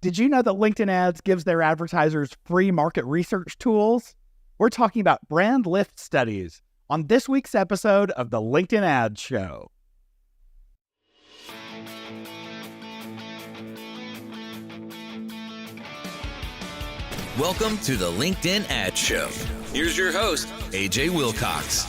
Did you know that LinkedIn Ads gives their advertisers free market research tools? We're talking about brand lift studies on this week's episode of the LinkedIn Ads Show. Welcome to the LinkedIn Ads Show. Here's your host, AJ Wilcox.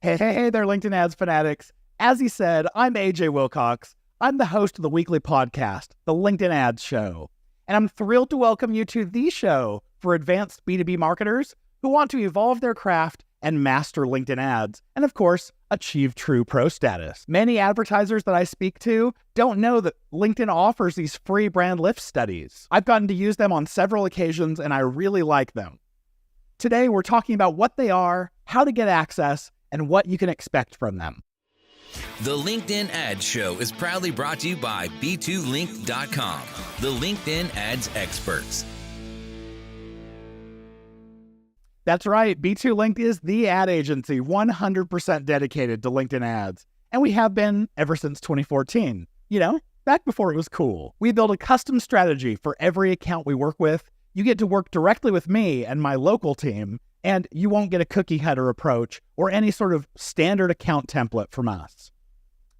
Hey there, LinkedIn Ads fanatics. As he said, I'm AJ Wilcox. I'm the host of the weekly podcast, the LinkedIn Ads Show. And I'm thrilled to welcome you to the show for advanced B2B marketers who want to evolve their craft and master LinkedIn ads, and of course, achieve true pro status. Many advertisers that I speak to don't know that LinkedIn offers these free brand lift studies. I've gotten to use them on several occasions, and I really like them. Today, we're talking about what they are, how to get access, and what you can expect from them. The LinkedIn Ads Show is proudly brought to you by B2Link.com, the LinkedIn ads experts. That's right, B2Link is the ad agency 100% dedicated to LinkedIn ads. And we have been ever since 2014. Back before it was cool. We build a custom strategy for every account we work with. You get to work directly with me and my local team, and you won't get a cookie cutter approach or any sort of standard account template from us.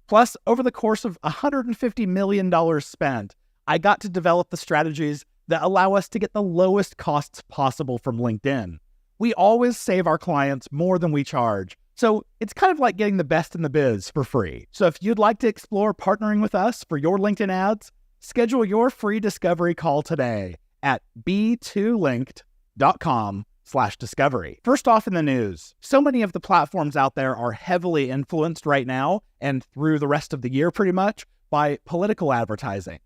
Plus, over the course of $150 million spent, I got to develop the strategies that allow us to get the lowest costs possible from LinkedIn. We always save our clients more than we charge, so it's kind of like getting the best in the biz for free. So if you'd like to explore partnering with us for your LinkedIn ads, schedule your free discovery call today at b2linked.com/discovery. First off in the news, so many of the platforms out there are heavily influenced right now and through the rest of the year pretty much by political advertising.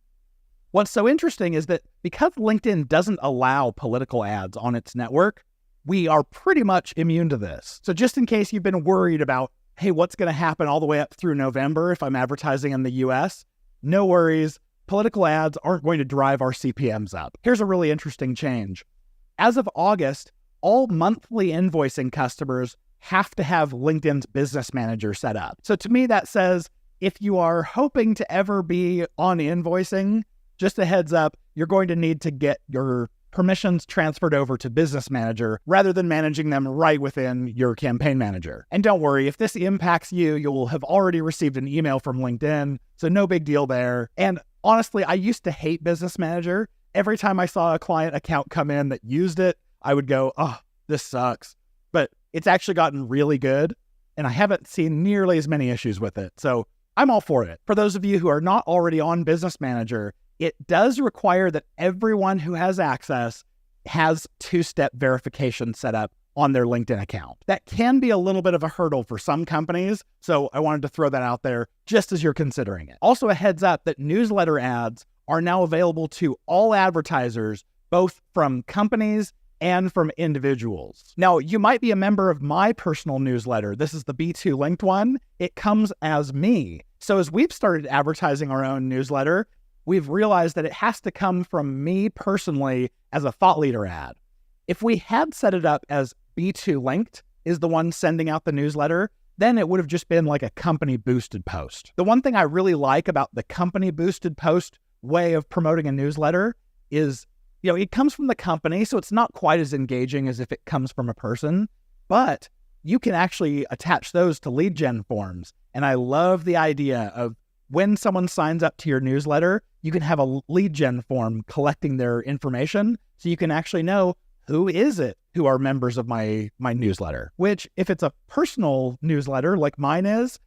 What's so interesting is that because LinkedIn doesn't allow political ads on its network, we are pretty much immune to this. So just in case you've been worried about, hey, what's going to happen all the way up through November if I'm advertising in the US, no worries. Political ads aren't going to drive our CPMs up. Here's a really interesting change. As of August, all monthly invoicing customers have to have LinkedIn's Business Manager set up. So to me, that says if you are hoping to ever be on invoicing, just a heads up, you're going to need to get your permissions transferred over to Business Manager rather than managing them right within your Campaign Manager. And don't worry, if this impacts you, you will have already received an email from LinkedIn, so no big deal there. And honestly, I used to hate Business Manager. Every time I saw a client account come in that used it, I would go, oh, this sucks. But it's actually gotten really good, and I haven't seen nearly as many issues with it. So I'm all for it. For those of you who are not already on Business Manager, it does require that everyone who has access has two-step verification set up on their LinkedIn account. That can be a little bit of a hurdle for some companies, so I wanted to throw that out there just as you're considering it. Also, a heads up that newsletter ads are now available to all advertisers, both from companies and from individuals. Now, you might be a member of my personal newsletter. This is the B2 Linked one. It comes as me. So as we've started advertising our own newsletter, we've realized that it has to come from me personally as a thought leader ad. If we had set it up as B2 Linked is the one sending out the newsletter, then it would have just been like a company boosted post. The one thing I really like about the company boosted post way of promoting a newsletter is, it comes from the company, so it's not quite as engaging as if it comes from a person, but you can actually attach those to lead gen forms. And I love the idea of when someone signs up to your newsletter, you can have a lead gen form collecting their information so you can actually know who is it who are members of my newsletter, which if it's a personal newsletter like mine is,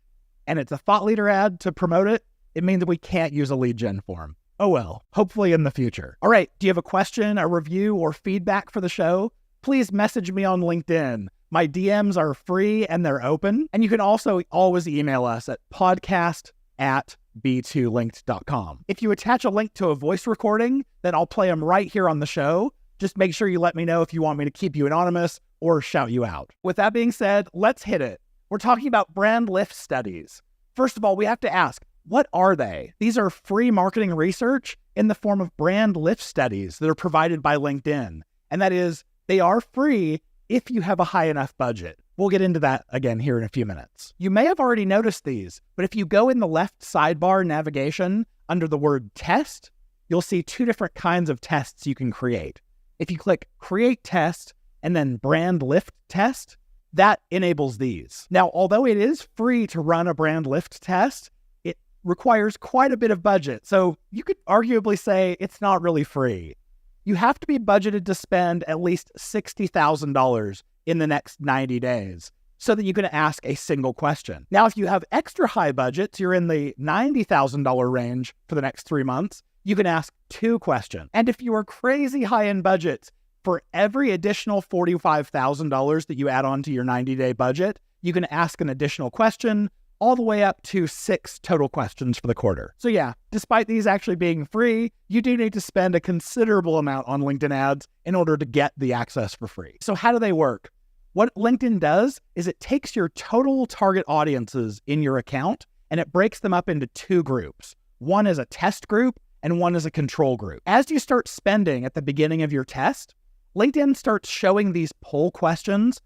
and it's a thought leader ad to promote it, it means that we can't use a lead gen form. Oh well, hopefully in the future. All right, do you have a question, a review, or feedback for the show? Please message me on LinkedIn. My DMs are free and they're open. And you can also always email us at podcast@b2linked.com. If you attach a link to a voice recording, then I'll play them right here on the show. Just make sure you let me know if you want me to keep you anonymous or shout you out. With that being said, let's hit it. We're talking about brand lift studies. First of all, we have to ask, what are they? These are free marketing research in the form of brand lift studies that are provided by LinkedIn. And that is, they are free if you have a high enough budget. We'll get into that again here in a few minutes. You may have already noticed these, but if you go in the left sidebar navigation under the word test, you'll see two different kinds of tests you can create. If you click create test and then brand lift test, that enables these. Now, although it is free to run a brand lift test, it requires quite a bit of budget. So you could arguably say it's not really free. You have to be budgeted to spend at least $60,000 in the next 90 days so that you can ask a single question. Now, if you have extra high budgets, you're in the $90,000 range for the next 3 months, you can ask 2 questions. And if you are crazy high in budgets, for every additional $45,000 that you add on to your 90-day budget, you can ask an additional question, all the way up to 6 total questions for the quarter. So yeah, despite these actually being free, you do need to spend a considerable amount on LinkedIn ads in order to get the access for free. So how do they work? What LinkedIn does is it takes your total target audiences in your account and it breaks them up into 2 groups. One is a test group and one is a control group. As you start spending at the beginning of your test, LinkedIn starts showing these poll questions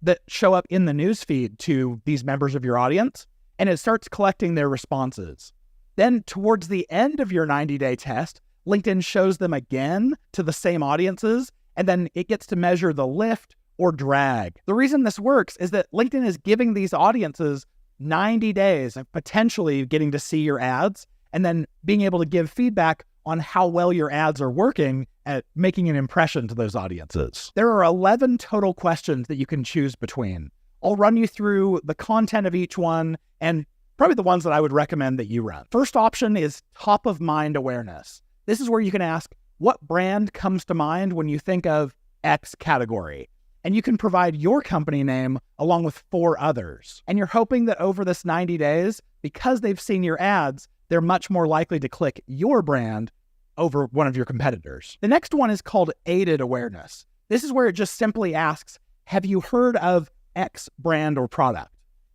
that show up in the newsfeed to these members of your audience, and it starts collecting their responses. Then towards the end of your 90-day test, LinkedIn shows them again to the same audiences, and then it gets to measure the lift or drag. The reason this works is that LinkedIn is giving these audiences 90 days of potentially getting to see your ads and then being able to give feedback on how well your ads are working at making an impression to those audiences. There are 11 total questions that you can choose between. I'll run you through the content of each one and probably the ones that I would recommend that you run. First option is top of mind awareness. This is where you can ask, what brand comes to mind when you think of X category? And you can provide your company name along with 4 others. And you're hoping that over this 90 days, because they've seen your ads, they're much more likely to click your brand over one of your competitors. The next one is called aided awareness. This is where it just simply asks, have you heard of X brand or product?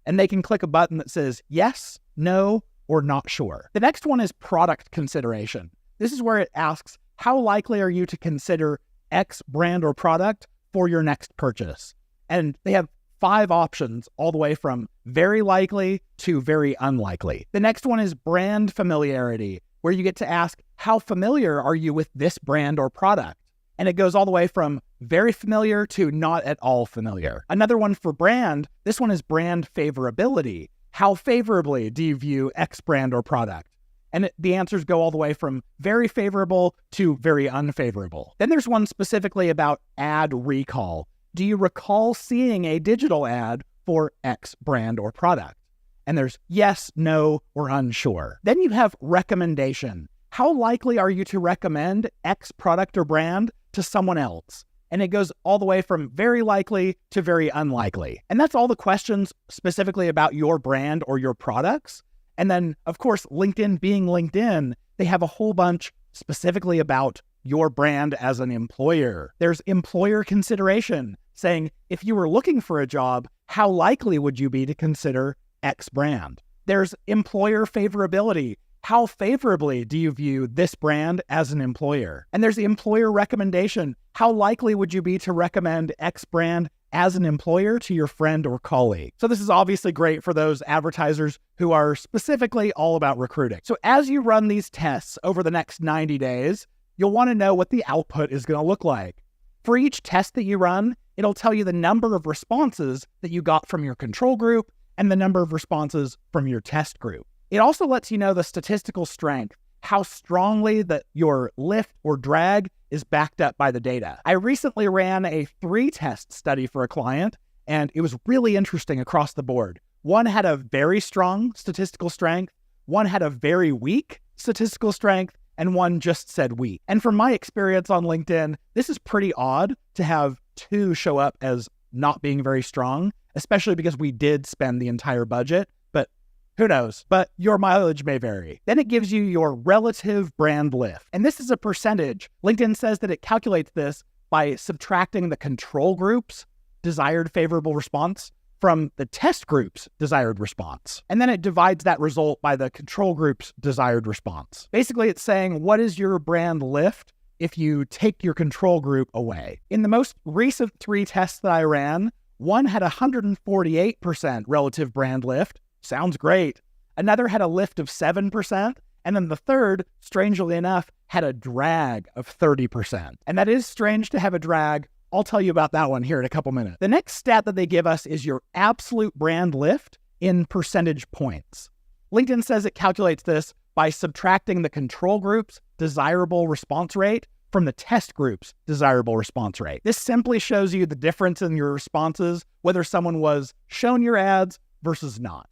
And they can click a button that says yes, no, or not sure. The next one is product consideration. This is where it asks, how likely are you to consider X brand or product for your next purchase? And they have 5 options all the way from very likely to very unlikely. The next one is brand familiarity, where you get to ask, how familiar are you with this brand or product? And it goes all the way from very familiar to not at all familiar. Another one for brand, this one is brand favorability. How favorably do you view X brand or product? And the answers go all the way from very favorable to very unfavorable. Then there's one specifically about ad recall. Do you recall seeing a digital ad for X brand or product? And there's yes, no, or unsure. Then you have recommendation. How likely are you to recommend X product or brand to someone else? And it goes all the way from very likely to very unlikely. And that's all the questions specifically about your brand or your products. And then, of course, LinkedIn being LinkedIn, they have a whole bunch specifically about your brand as an employer. There's employer consideration, saying if you were looking for a job, how likely would you be to consider X brand? There's employer favorability. How favorably do you view this brand as an employer? And there's the employer recommendation. How likely would you be to recommend X brand as an employer to your friend or colleague? So this is obviously great for those advertisers who are specifically all about recruiting. So as you run these tests over the next 90 days, you'll want to know what the output is going to look like. For each test that you run, it'll tell you the number of responses that you got from your control group and the number of responses from your test group. It also lets you know the statistical strength, how strongly that your lift or drag is backed up by the data. I recently ran a 3-test study for a client, and it was really interesting across the board. One had a very strong statistical strength, one had a very weak statistical strength, and one just said weak. And from my experience on LinkedIn, this is pretty odd to have 2 show up as not being very strong, especially because we did spend the entire budget, but who knows? But your mileage may vary. Then it gives you your relative brand lift. And this is a percentage. LinkedIn says that it calculates this by subtracting the control group's desired favorable response from the test group's desired response. And then it divides that result by the control group's desired response. Basically, it's saying, what is your brand lift if you take your control group away? In the most recent 3 tests that I ran, One had 148% relative brand lift. Sounds great. Another had a lift of 7%. And then the third, strangely enough, had a drag of 30%. And that is strange to have a drag. I'll tell you about that one here in a couple minutes. The next stat that they give us is your absolute brand lift in percentage points. LinkedIn says it calculates this by subtracting the control group's desirable response rate from the test group's desirable response rate. This simply shows you the difference in your responses, whether someone was shown your ads versus not.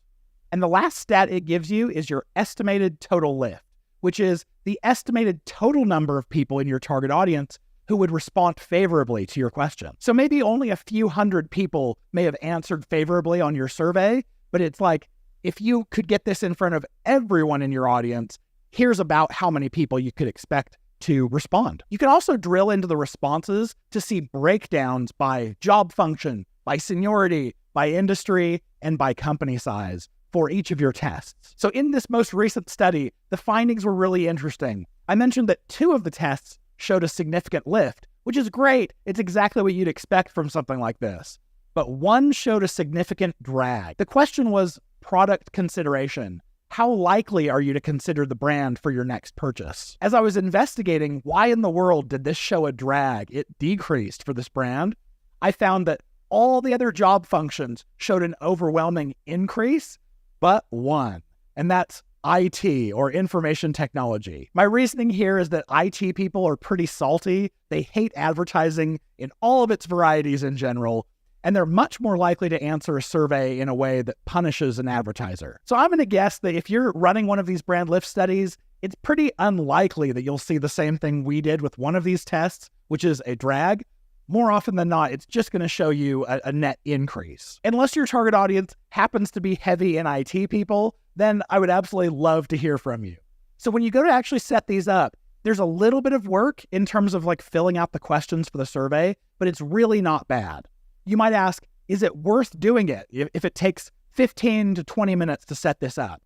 And the last stat it gives you is your estimated total lift, which is the estimated total number of people in your target audience who would respond favorably to your question. So maybe only a few hundred people may have answered favorably on your survey, but it's like, if you could get this in front of everyone in your audience, here's about how many people you could expect to respond. You can also drill into the responses to see breakdowns by job function, by seniority, by industry, and by company size for each of your tests. So in this most recent study, the findings were really interesting. I mentioned that 2 of the tests showed a significant lift, which is great. It's exactly what you'd expect from something like this. But 1 showed a significant drag. The question was product consideration. How likely are you to consider the brand for your next purchase? As I was investigating why in the world did this show a drag, it decreased for this brand, I found that all the other job functions showed an overwhelming increase, but 1, and that's IT, or information technology. My reasoning here is that IT people are pretty salty. They hate advertising in all of its varieties in general, and they're much more likely to answer a survey in a way that punishes an advertiser. So I'm going to guess that if you're running one of these brand lift studies, it's pretty unlikely that you'll see the same thing we did with one of these tests, which is a drag. More often than not, it's just going to show you a net increase. Unless your target audience happens to be heavy in IT people, then I would absolutely love to hear from you. So when you go to actually set these up, there's a little bit of work in terms of like filling out the questions for the survey, but it's really not bad. You might ask, is it worth doing it if it takes 15 to 20 minutes to set this up?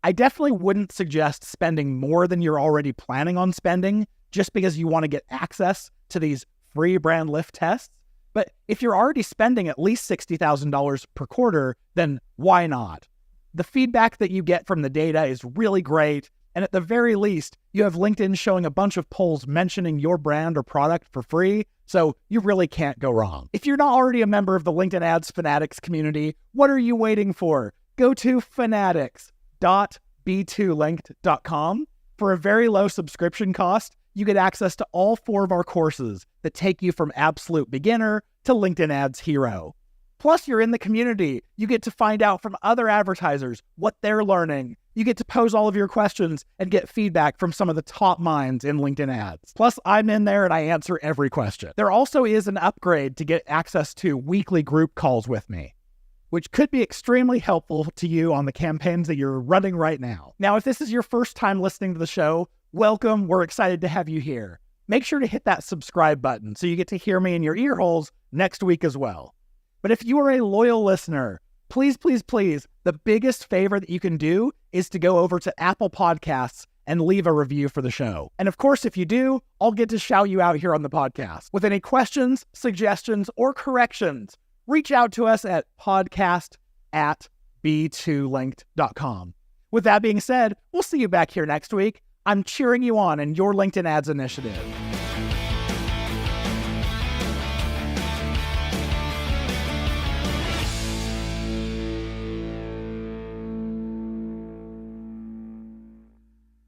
I definitely wouldn't suggest spending more than you're already planning on spending just because you want to get access to these free brand lift tests. But if you're already spending at least $60,000 per quarter, then why not? The feedback that you get from the data is really great. And at the very least, you have LinkedIn showing a bunch of polls mentioning your brand or product for free. So you really can't go wrong. If you're not already a member of the LinkedIn Ads Fanatics community, what are you waiting for? Go to fanatics.b2linked.com. For a very low subscription cost, you get access to all 4 of our courses that take you from absolute beginner to LinkedIn Ads Hero. Plus, you're in the community. You get to find out from other advertisers what they're learning. You get to pose all of your questions and get feedback from some of the top minds in LinkedIn ads. Plus, I'm in there and I answer every question. There also is an upgrade to get access to weekly group calls with me, which could be extremely helpful to you on the campaigns that you're running right now. Now, if this is your first time listening to the show, welcome. We're excited to have you here. Make sure to hit that subscribe button so you get to hear me in your ear holes next week as well. But if you are a loyal listener, please, please, please, the biggest favor that you can do is to go over to Apple Podcasts and leave a review for the show. And of course, if you do, I'll get to shout you out here on the podcast. With any questions, suggestions, or corrections, reach out to us at podcast@b2linked.com. With that being said, we'll see you back here next week. I'm cheering you on in your LinkedIn Ads initiative.